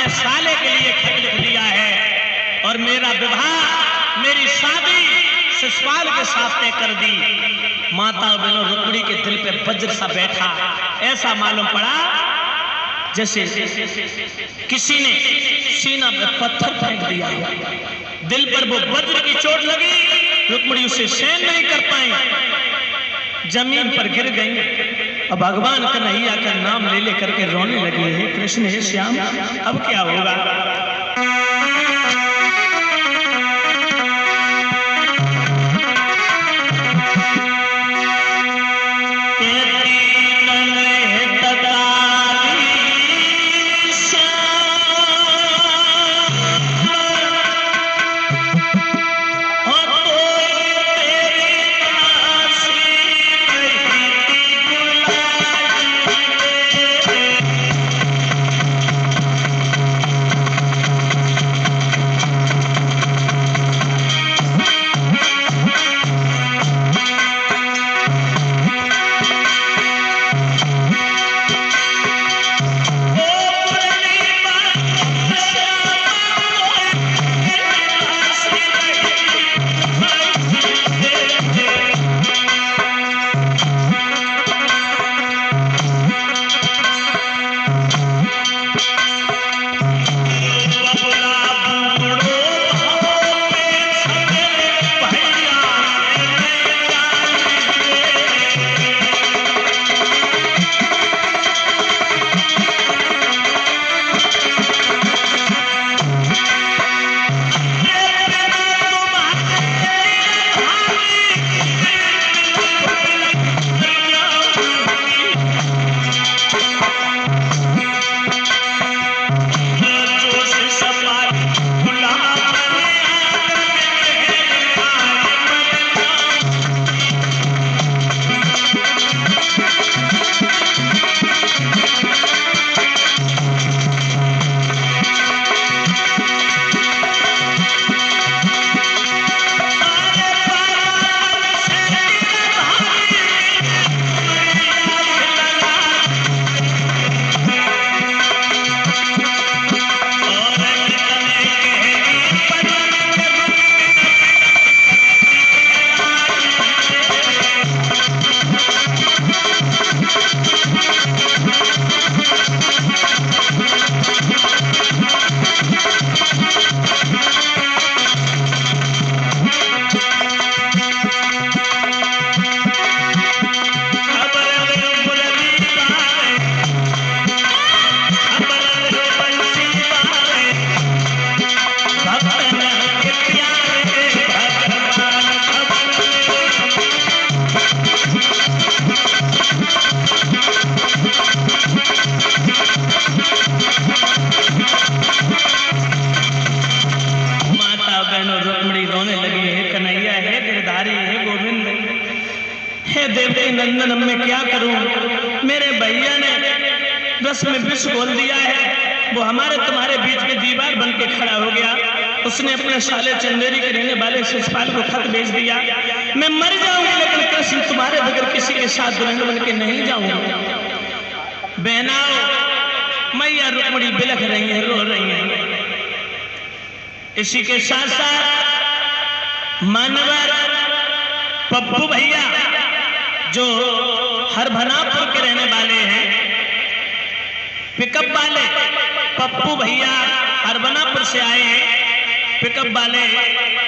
अपने साले के लिए खत लिख दिया है और मेरा विवाह, मेरी शादी शिशुपाल के साथ तय कर दी। माता और बहनों, रुक्मिणी के दिल पे वज्र सा बैठा। ऐसा मालूम पड़ा जैसे किसी ने सीना पे पत्थर फेंक दिया। दिल पर वो वज्र की चोट लगी, रुक्मिणी उसे सहन नहीं कर पाई, जमीन पर गिर गई और भगवान कन्हैया का नाम ले ले करके रोने लगी। है कृष्ण, हे श्याम, अब क्या होगा? नंदन, अब मैं क्या करूं? मेरे भैया ने रस में विष घोल दिया है, वो हमारे तुम्हारे बीच में दीवार बन के खड़ा हो गया। उसने अपने साले चंदेरी के रहने वाले शिशुपाल को खत भेज दिया। मैं मर जाऊंगी लेकिन कृष्ण तुम्हारे बगैर किसी के साथ दुल्हन बन के नहीं जाऊंगा। बहनाओ, मैया रुक्मिणी बिलख रही है, रो रही है। इसी के साथ साथ मानवर पप्पू भैया जो हरभनापुर के रहने वाले हैं, पिकअप वाले पप्पू भैया हरभनापुर से आए हैं। पिकअप वाले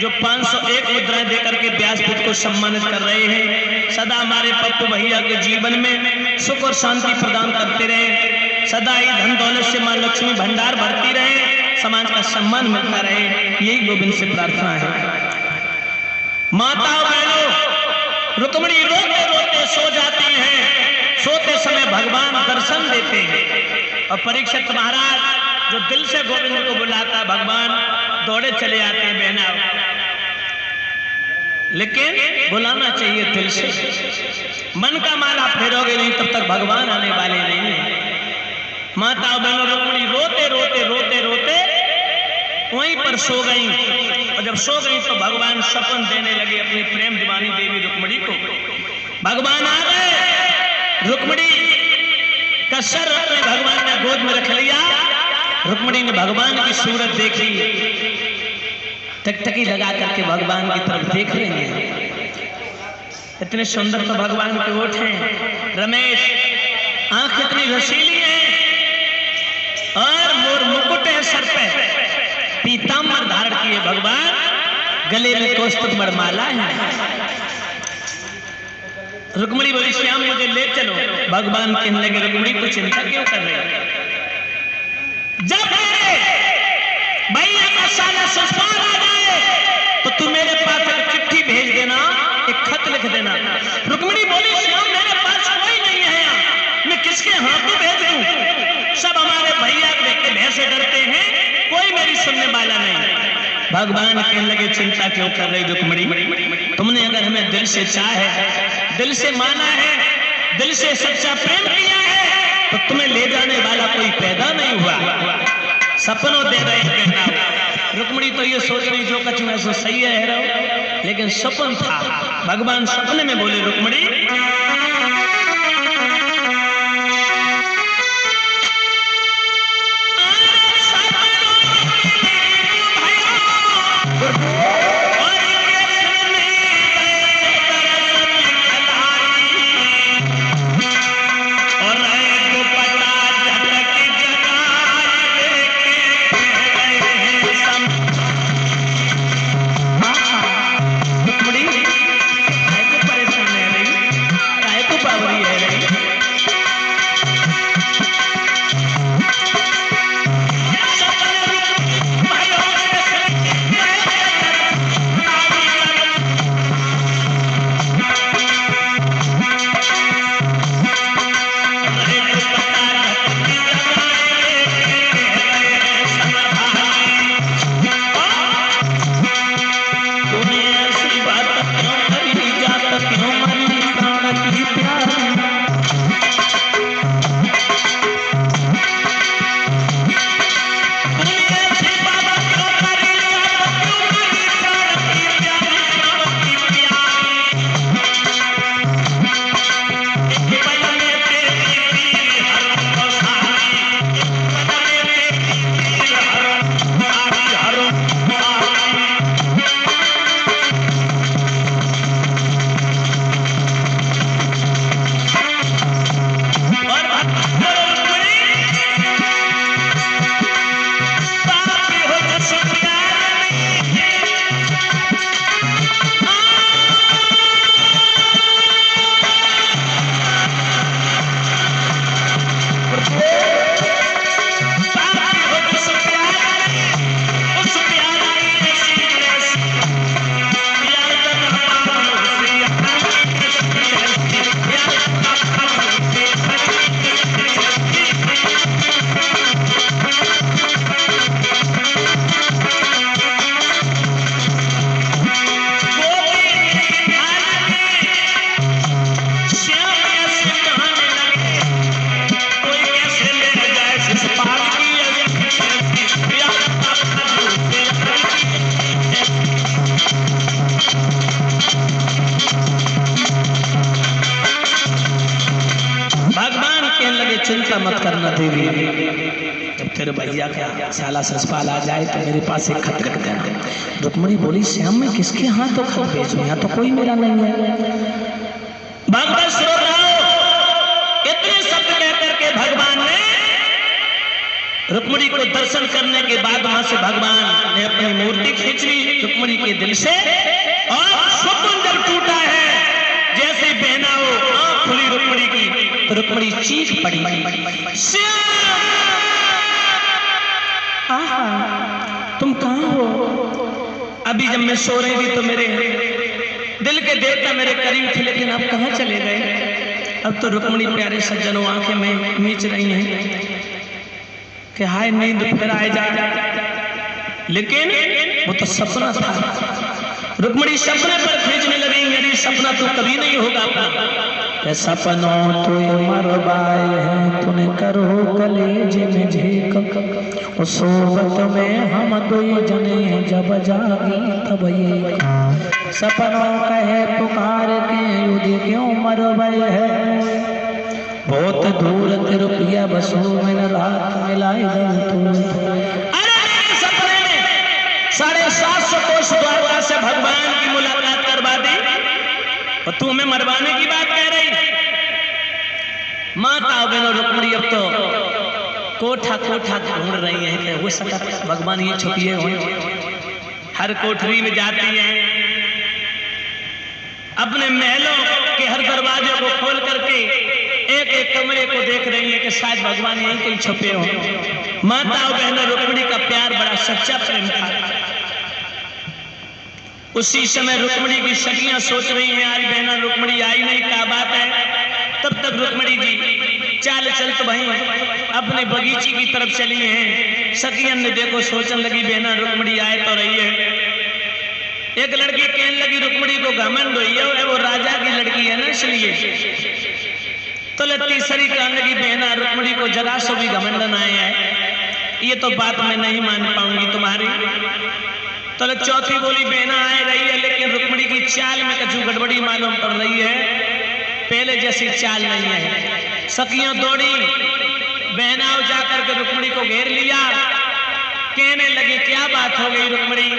जो 501 मुद्राएं देकर के व्यासपीठ को सम्मानित कर रहे हैं। सदा हमारे पप्पू भैया के जीवन में सुख और शांति प्रदान करते रहे, सदा ही धन दौलत से मां लक्ष्मी भंडार भरती रहे, समाज का सम्मान मिलता रहे, यही गोविंद से प्रार्थना है। माताओं बहनों, रुक्मिणी रोते रोते सो जाती हैं। सोते समय भगवान दर्शन देते हैं और परीक्षित महाराज जो दिल से गोविंद को बुलाता, भगवान दौड़े चले आते हैं। बहना, लेकिन बुलाना चाहिए दिल से। मन का माला फेरोगे नहीं तब तक भगवान आने वाले नहीं है। माता बहनों, रुक्मिणी रोते रोते रोते रोते वहीं पर सो गई और जब सो गई तो भगवान सपन देने लगे अपनी प्रेम दीवानी देवी रुक्मिणी को। भगवान आ गए, रुक्मिणी का सर अपने भगवान ने गोद में रख लिया, रुक्मिणी ने भगवान की सूरत देखी, टकटकी लगा करके भगवान की तरफ देख रही हैं। इतने सुंदर तो भगवान के ओठ हैं रमेश, आंख इतनी रसीली है और मोर मुकुट है सर पे, पीताम्बर धारण किए भगवान, गले में कौस्तुभ मणिमाला है। रुक्मिणी बोली श्याम मुझे ले चलो। भगवान कहने लगे रुक्मिणी को चिंता क्यों कर रही है? जब मेरे भैया का साला ससुराल आ जाए तो तू मेरे पास एक चिट्ठी भेज देना, एक खत लिख देना। रुक्मिणी बोली श्याम मेरे पास कोई नहीं है यहाँ, मैं किसके हाथों भेज दूं? सब हमारे भैया को देख के भैंसे डरते हैं, कोई मेरी सुनने वाला नहीं। भगवान कहने लगे चिंता क्यों कर रही रुक्मिणी, तुमने अगर हमें दिल से चाहे, दिल से माना है, दिल से सच्चा प्रेम किया है तो तुम्हें ले जाने वाला कोई पैदा नहीं हुआ, सपनों दे रहे कहना। रुक्मिणी तो ये सोच रही जो कछु मैं सो सही है रहो, लेकिन सपन था। भगवान सपने में बोले रुक्मिणी चिंता मत करना देवी, जब तेरे भैया का साला ससपाल आ जाए तो मेरे पास एक खत रख देना। रुक्मिणी बोली श्याम मैं किसके हाथ तो खत भेजूं, यहाँ तो कोई मेरा नहीं है। भगवान श्रोताओं इतने शब्द कह करके भगवान ने रुक्मिणी को दर्शन करने के बाद वहां से भगवान ने अपनी मूर्ति खींच ली रुक्मिणी के दिल से, और स्वप्न जब टूटा है जैसे बहना हो आंख खुली रुक्मिणी की तो रुक्मिणी चीख पड़ी, तुम कहाँ हो? अभी जब मैं सो रही थी तो मेरे दिल के देवता मेरे करीब थे, लेकिन अब कहाँ चले गए? अब तो रुक्मिणी प्यारे सज्जनों आंखें में मीच रही हैं कि हाय नींद फिर आए जा, लेकिन वो तो सपना था। रुक्मिणी सपने पर खींचने लगी, यदि सपना तो कभी नहीं होगा अपना। सपनों तो मरवाए हैं तूने करो कलेजे में झेक, सोबत में हम दो जने जब जागी तब ये सपनों कहे पुकार के युद्ध क्यों मरवाए है। बहुत दूर ते रुपया बसो मैंने रात मिलाई अरे सपने में 750 कोस द्वारका से भगवान की मुलाकात करवा दी और तू हमें मरवाने की बात कह रही। माता बहनों रुक्मिणी अब तो कोठा कोठा ढूंढ रही है कि हो सका भगवान ये छुपिए हो। हर कोठरी में जाती है, अपने महलों के हर दरवाजे को खोल करके एक एक कमरे को देख रही है कि शायद भगवान यहीं कहीं छुपे हो। माता और बहनों रुक्मिणी का प्यार बड़ा सच्चा प्रेम था। उसी समय रुक्मिणी की सखियां सोच रही हैं आज बहना रुक्मिणी आई नहीं, क्या बात है। तब तक रुक्मिणी जी चाल चलत वहीं अपने बगीचे की तरफ चली हैं। सखियन ने देखो सोचने लगी बहना रुक्मिणी आए तो रही है। एक लड़की कहने लगी रुक्मिणी को घमंड हुई है, वो राजा की लड़की है ना इसलिए। तो तीसरी कहने लगी बहना रुक्मिणी को जरा सो भी घमंड न आया है, ये तो बात मैं नहीं मान पाऊंगी तुम्हारी। तो चौथी बोली बहना आए रही है लेकिन रुक्मिणी की चाल में कछु गड़बड़ी मालूम पड़ रही है, पहले जैसी चाल नहीं है। सखियां दौड़ी, बहना जाकर के रुक्मिणी को घेर लिया, कहने लगी क्या बात हो गई रुक्मिणी,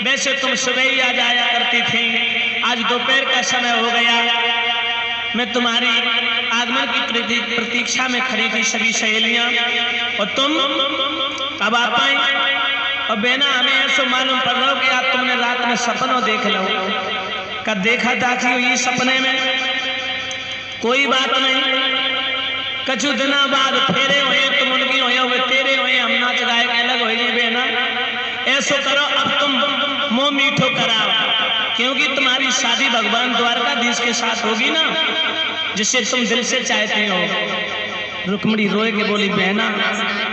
वैसे तुम सुबह ही आ जाया करती थी, आज दोपहर का समय हो गया, मैं तुम्हारी आगमन की प्रतीक्षा में खड़ी थी सभी सहेलियां, और तुम अब आ पाई। और बहना हमें ऐसा मालूम पड़ रहा हो कि आज तुमने रात में सपनों देख लो, कब देखा था कि ये सपने में कोई बात नहीं, कछु दिना बाद फेरे हुए तुम उनकी हुए हुए तेरे हुए, हम नाच गायक अलग हो गए। बहना ऐसा करो अब तुम मुंह मीठो कराओ, क्योंकि तुम्हारी शादी भगवान द्वारकाधीश के साथ होगी ना, जिसे तुम दिल से चाहते हो। रुक्मिणी रोए के बोली बहना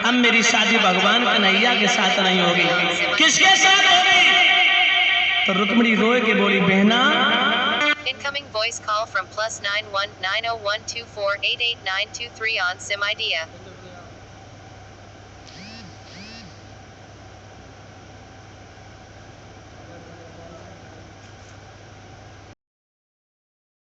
अब मेरी शादी भगवान कन्हैया के साथ नहीं होगी, किसके साथ होगी। तो रुक्मिणी रोए के बोली बहना Incoming voice call from +91 90124888923 on SIM idea.